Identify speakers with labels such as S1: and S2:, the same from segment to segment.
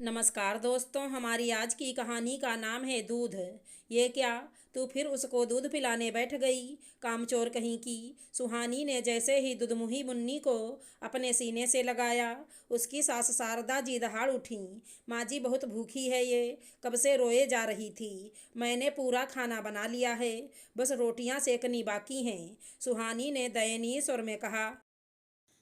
S1: नमस्कार दोस्तों, हमारी आज की कहानी का नाम है दूध। ये क्या, तू फिर उसको दूध पिलाने बैठ गई, कामचोर कहीं की। सुहानी ने जैसे ही दुधमुही मुन्नी को अपने सीने से लगाया, उसकी सास शारदा जी दहाड़ उठी। माँ जी बहुत भूखी है, ये कब से रोए जा रही थी। मैंने पूरा खाना बना लिया है, बस रोटियां सेकनी बाकी हैं। सुहानी ने दयनीय स्वर में कहा।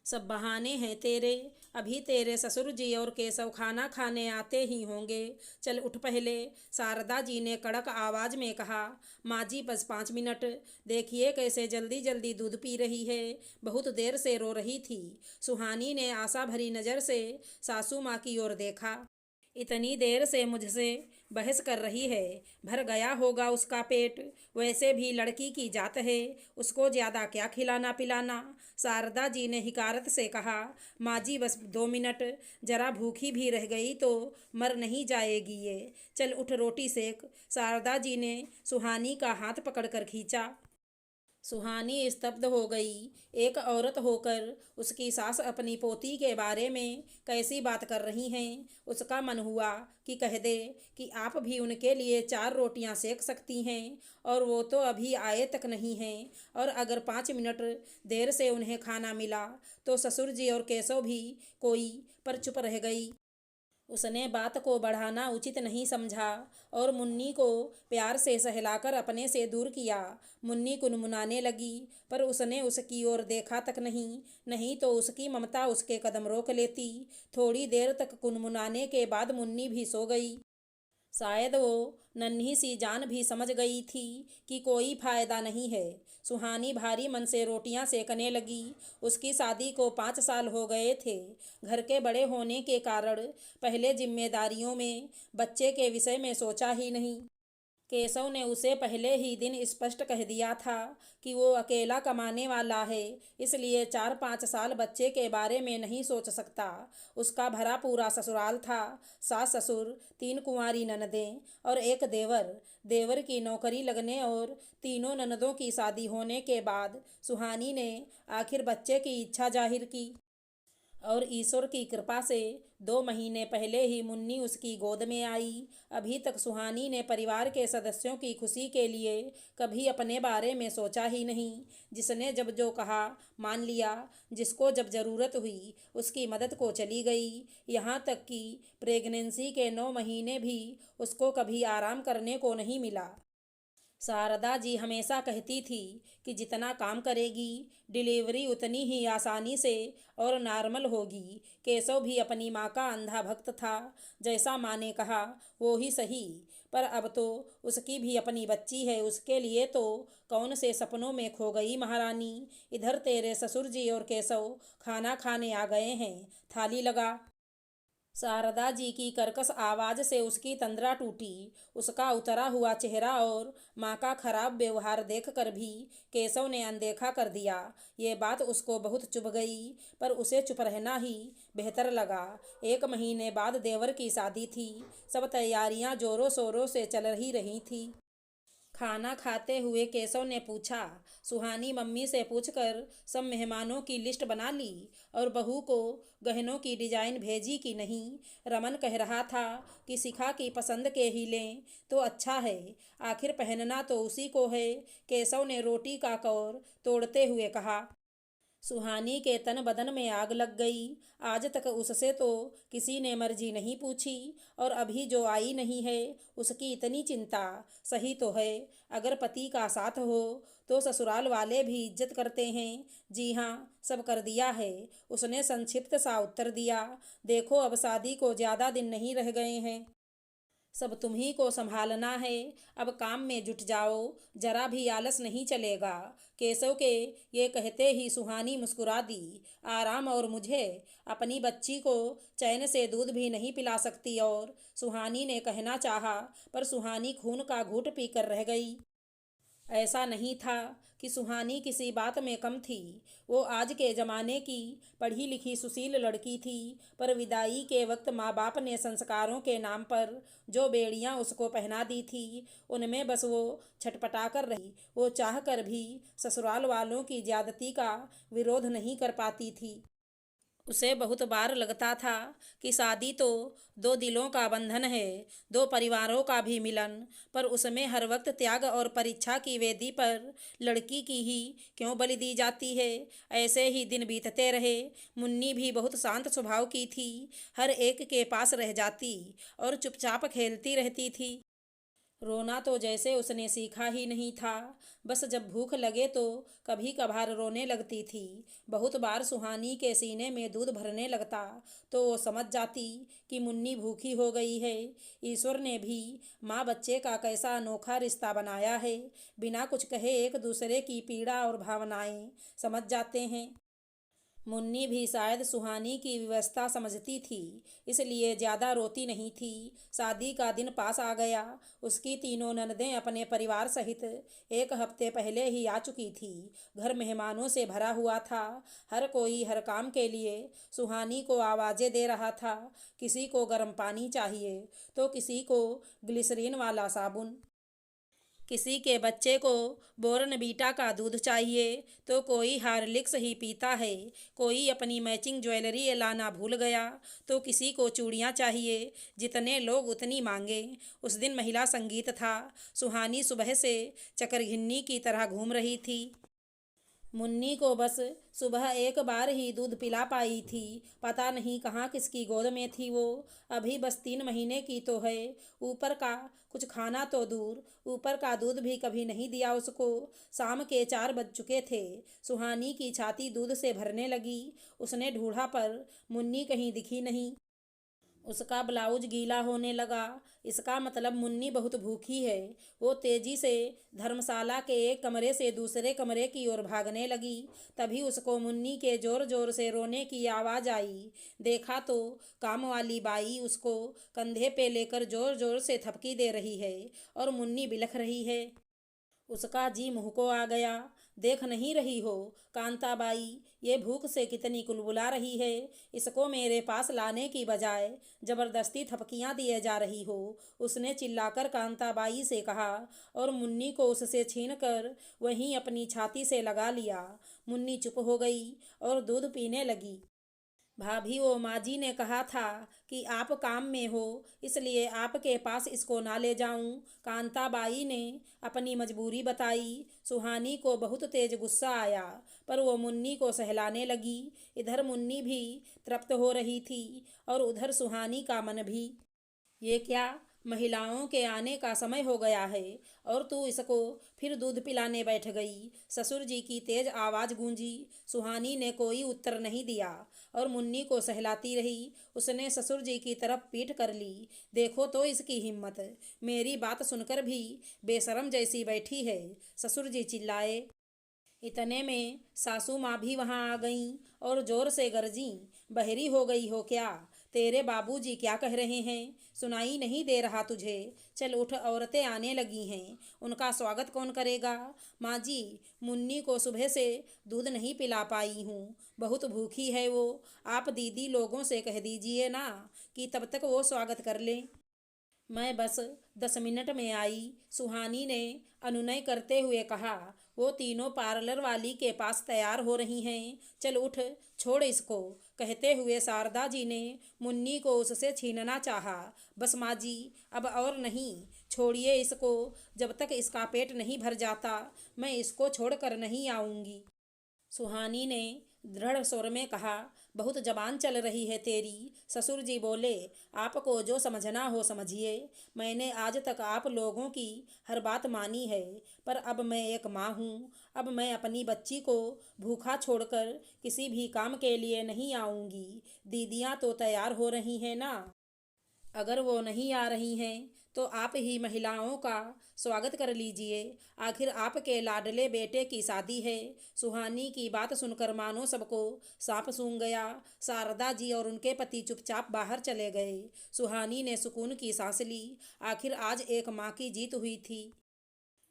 S1: सब बहाने हैं तेरे। अभी तेरे ससुर जी और केशव खाना खाने आते ही होंगे। चल उठ पहले, शारदा जी ने कड़क आवाज में कहा। माँ जी बस 5 मिनट। देखिए कैसे जल्दी जल्दी दूध पी रही है, बहुत देर से रो रही थी। सुहानी ने आशा भरी नज़र से सासू माँ की ओर देखा। इतनी देर से मुझसे बहस कर रही है, भर गया होगा उसका पेट। वैसे भी लड़की की जात है, उसको ज़्यादा क्या खिलाना पिलाना। शारदा जी ने हिकारत से कहा। माँ जी बस 2 मिनट, जरा भूखी भी रह गई तो मर नहीं जाएगी ये। चल उठ रोटी सेक। शारदा जी ने सुहानी का हाथ पकड़कर खींचा। सुहानी स्तब्ध हो गई। एक औरत होकर उसकी सास अपनी पोती के बारे में कैसी बात कर रही हैं। उसका मन हुआ कि कह दे कि आप भी उनके लिए 4 रोटियां सेक सकती हैं, और वो तो अभी आए तक नहीं हैं। और अगर 5 मिनट देर से उन्हें खाना मिला तो ससुर जी और केशव भी कोई, पर चुप रह गई। उसने बात को बढ़ाना उचित नहीं समझा और मुन्नी को प्यार से सहलाकर अपने से दूर किया। मुन्नी कुनमुनाने लगी, पर उसने उसकी ओर देखा तक नहीं, नहीं तो उसकी ममता उसके कदम रोक लेती। थोड़ी देर तक कुनमुनाने के बाद मुन्नी भी सो गई। शायद वो नन्ही सी जान भी समझ गई थी कि कोई फायदा नहीं है। सुहानी भारी मन से रोटियां सेकने लगी। उसकी शादी को 5 साल हो गए थे। घर के बड़े होने के कारण पहले जिम्मेदारियों में बच्चे के विषय में सोचा ही नहीं। केशव ने उसे पहले ही दिन स्पष्ट कह दिया था कि वो अकेला कमाने वाला है, इसलिए 4-5 साल बच्चे के बारे में नहीं सोच सकता। उसका भरा पूरा ससुराल था, सास ससुर, 3 कुंवारी ननदें और एक देवर। देवर की नौकरी लगने और तीनों ननदों की शादी होने के बाद सुहानी ने आखिर बच्चे की इच्छा जाहिर की। और ईश्वर की कृपा से 2 महीने पहले ही मुन्नी उसकी गोद में आई। अभी तक सुहानी ने परिवार के सदस्यों की खुशी के लिए कभी अपने बारे में सोचा ही नहीं। जिसने जब जो कहा मान लिया, जिसको जब ज़रूरत हुई उसकी मदद को चली गई। यहाँ तक कि प्रेगनेंसी के 9 महीने भी उसको कभी आराम करने को नहीं मिला। शारदा जी हमेशा कहती थी कि जितना काम करेगी, डिलीवरी उतनी ही आसानी से और नॉर्मल होगी। केशव भी अपनी माँ का अंधा भक्त था। जैसा माँ ने कहा वो ही सही। पर अब तो उसकी भी अपनी बच्ची है, उसके लिए तो कौन से सपनों में खो गई महारानी। इधर तेरे ससुर जी और केशव खाना खाने आ गए हैं, थाली लगा। शारदा जी की कर्कश आवाज से उसकी तंद्रा टूटी। उसका उतरा हुआ चेहरा और माँ का खराब व्यवहार देखकर भी केशव ने अनदेखा कर दिया। ये बात उसको बहुत चुभ गई, पर उसे चुप रहना ही बेहतर लगा। 1 महीने बाद देवर की शादी थी। सब तैयारियां जोरों शोरों से चल रही थी। खाना खाते हुए केशव ने पूछा। सुहानी मम्मी से पूछकर सब मेहमानों की लिस्ट बना ली और बहू को गहनों की डिजाइन भेजी कि नहीं। रमन कह रहा था कि शिखा की पसंद के ही लें तो अच्छा है, आखिर पहनना तो उसी को है। केशव ने रोटी का कौर तोड़ते हुए कहा। सुहानी के तन बदन में आग लग गई। आज तक उससे तो किसी ने मर्जी नहीं पूछी, और अभी जो आई नहीं है उसकी इतनी चिंता। सही तो है, अगर पति का साथ हो तो ससुराल वाले भी इज्जत करते हैं। जी हाँ, सब कर दिया है, उसने संक्षिप्त सा उत्तर दिया। देखो अब शादी को ज़्यादा दिन नहीं रह गए हैं, सब तुम्ही को संभालना है। अब काम में जुट जाओ, जरा भी आलस नहीं चलेगा। केशव के ये कहते ही सुहानी मुस्कुरा दी। आराम, और मुझे अपनी बच्ची को चैन से दूध भी नहीं पिला सकती, और सुहानी ने कहना चाहा, पर सुहानी खून का घूंट पीकर रह गई। ऐसा नहीं था कि सुहानी किसी बात में कम थी। वो आज के ज़माने की पढ़ी लिखी सुशील लड़की थी, पर विदाई के वक्त माँ बाप ने संस्कारों के नाम पर जो बेड़ियाँ उसको पहना दी थी, उनमें बस वो छटपटा कर रही। वो चाह कर भी ससुराल वालों की ज्यादती का विरोध नहीं कर पाती थी। उसे बहुत बार लगता था कि शादी तो दो दिलों का बंधन है, दो परिवारों का भी मिलन, पर उसमें हर वक्त त्याग और परीक्षा की वेदी पर लड़की की ही क्यों बलि दी जाती है। ऐसे ही दिन बीतते रहे। मुन्नी भी बहुत शांत स्वभाव की थी, हर एक के पास रह जाती और चुपचाप खेलती रहती थी। रोना तो जैसे उसने सीखा ही नहीं था। बस जब भूख लगे तो कभी कभार रोने लगती थी। बहुत बार सुहानी के सीने में दूध भरने लगता तो वो समझ जाती कि मुन्नी भूखी हो गई है। ईश्वर ने भी माँ बच्चे का कैसा अनोखा रिश्ता बनाया है। बिना कुछ कहे एक दूसरे की पीड़ा और भावनाएं समझ जाते हैं। मुन्नी भी शायद सुहानी की व्यवस्था समझती थी, इसलिए ज़्यादा रोती नहीं थी। शादी का दिन पास आ गया। उसकी तीनों ननदें अपने परिवार सहित एक हफ्ते पहले ही आ चुकी थी। घर मेहमानों से भरा हुआ था। हर कोई हर काम के लिए सुहानी को आवाज़ें दे रहा था। किसी को गर्म पानी चाहिए तो किसी को ग्लिसरीन वाला साबुन, किसी के बच्चे को बोर्नवीटा का दूध चाहिए तो कोई हार्लिक्स ही पीता है। कोई अपनी मैचिंग ज्वेलरी लाना भूल गया तो किसी को चूड़ियाँ चाहिए। जितने लोग उतनी मांगे। उस दिन महिला संगीत था। सुहानी सुबह से चकरघिन्नी की तरह घूम रही थी। मुन्नी को बस सुबह एक बार ही दूध पिला पाई थी। पता नहीं कहाँ किसकी गोद में थी वो। अभी बस 3 महीने की तो है। ऊपर का कुछ खाना तो दूर, ऊपर का दूध भी कभी नहीं दिया उसको। शाम के 4 बज चुके थे। सुहानी की छाती दूध से भरने लगी। उसने ढूंढा पर मुन्नी कहीं दिखी नहीं। उसका ब्लाउज गीला होने लगा। इसका मतलब मुन्नी बहुत भूखी है। वो तेजी से धर्मशाला के एक कमरे से दूसरे कमरे की ओर भागने लगी। तभी उसको मुन्नी के जोर जोर से रोने की आवाज़ आई। देखा तो काम वाली बाई उसको कंधे पे लेकर जोर जोर से थपकी दे रही है और मुन्नी बिलख रही है। उसका जी मुँह को आ गया। देख नहीं रही हो कांताबाई, ये भूख से कितनी कुलबुला रही है। इसको मेरे पास लाने की बजाय जबरदस्ती थपकियां दिए जा रही हो, उसने चिल्लाकर कांताबाई से कहा और मुन्नी को उससे छीनकर वहीं अपनी छाती से लगा लिया। मुन्नी चुप हो गई और दूध पीने लगी। भाभी, वो माँ जी ने कहा था कि आप काम में हो, इसलिए आपके पास इसको ना ले जाऊं। कांताबाई ने अपनी मजबूरी बताई। सुहानी को बहुत तेज गुस्सा आया, पर वो मुन्नी को सहलाने लगी। इधर मुन्नी भी तृप्त हो रही थी और उधर सुहानी का मन भी। ये क्या, महिलाओं के आने का समय हो गया है और तू इसको फिर दूध पिलाने बैठ गई? ससुर जी की तेज आवाज़ गूंजी। सुहानी ने कोई उत्तर नहीं दिया और मुन्नी को सहलाती रही। उसने ससुर जी की तरफ पीठ कर ली। देखो तो इसकी हिम्मत, मेरी बात सुनकर भी बेशरम जैसी बैठी है, ससुर जी चिल्लाए। इतने में सासू माँ भी वहाँ आ गईं और जोर से गरजीं, बहरी हो गई हो क्या? तेरे बाबूजी क्या कह रहे हैं? सुनाई नहीं दे रहा तुझे? चल उठ, औरतें आने लगी हैं, उनका स्वागत कौन करेगा? माँ जी, मुन्नी को सुबह से दूध नहीं पिला पाई हूँ, बहुत भूखी है वो। आप दीदी लोगों से कह दीजिए ना कि तब तक वो स्वागत कर लें। मैं बस 10 मिनट में आई, सुहानी ने अनुनय करते हुए कहा। वो तीनों पार्लर वाली के पास तैयार हो रही हैं। चल उठ, छोड़ इसको, कहते हुए शारदा जी ने मुन्नी को उससे छीनना चाहा। बस माँ जी, अब और नहीं, छोड़िए इसको। जब तक इसका पेट नहीं भर जाता मैं इसको छोड़कर नहीं आऊँगी। सुहानी ने दृढ़ स्वर में कहा। बहुत जबान चल रही है तेरी, ससुर जी बोले। आपको जो समझना हो समझिए। मैंने आज तक आप लोगों की हर बात मानी है, पर अब मैं एक माँ हूँ। अब मैं अपनी बच्ची को भूखा छोड़कर किसी भी काम के लिए नहीं आऊँगी। दीदियाँ तो तैयार हो रही हैं ना। अगर वो नहीं आ रही हैं तो आप ही महिलाओं का स्वागत कर लीजिए। आखिर आपके लाडले बेटे की शादी है। सुहानी की बात सुनकर मानो सबको सांप सूंघ गया। शारदा जी और उनके पति चुपचाप बाहर चले गए। सुहानी ने सुकून की सांस ली। आखिर आज एक माँ की जीत हुई थी।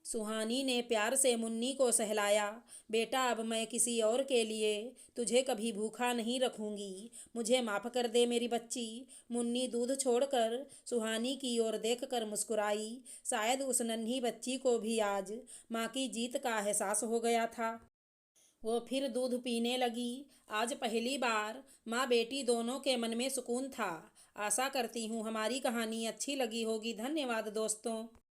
S1: सुहानी ने प्यार से मुन्नी को सहलाया। बेटा, अब मैं किसी और के लिए तुझे कभी भूखा नहीं रखूंगी। मुझे माफ़ कर दे मेरी बच्ची। मुन्नी दूध छोड़कर सुहानी की ओर देखकर मुस्कुराई। शायद उस नन्ही बच्ची को भी आज माँ की जीत का एहसास हो गया था। वो फिर दूध पीने लगी। आज पहली बार माँ बेटी दोनों के मन में सुकून था। आशा करती हूँ हमारी कहानी अच्छी लगी होगी। धन्यवाद दोस्तों।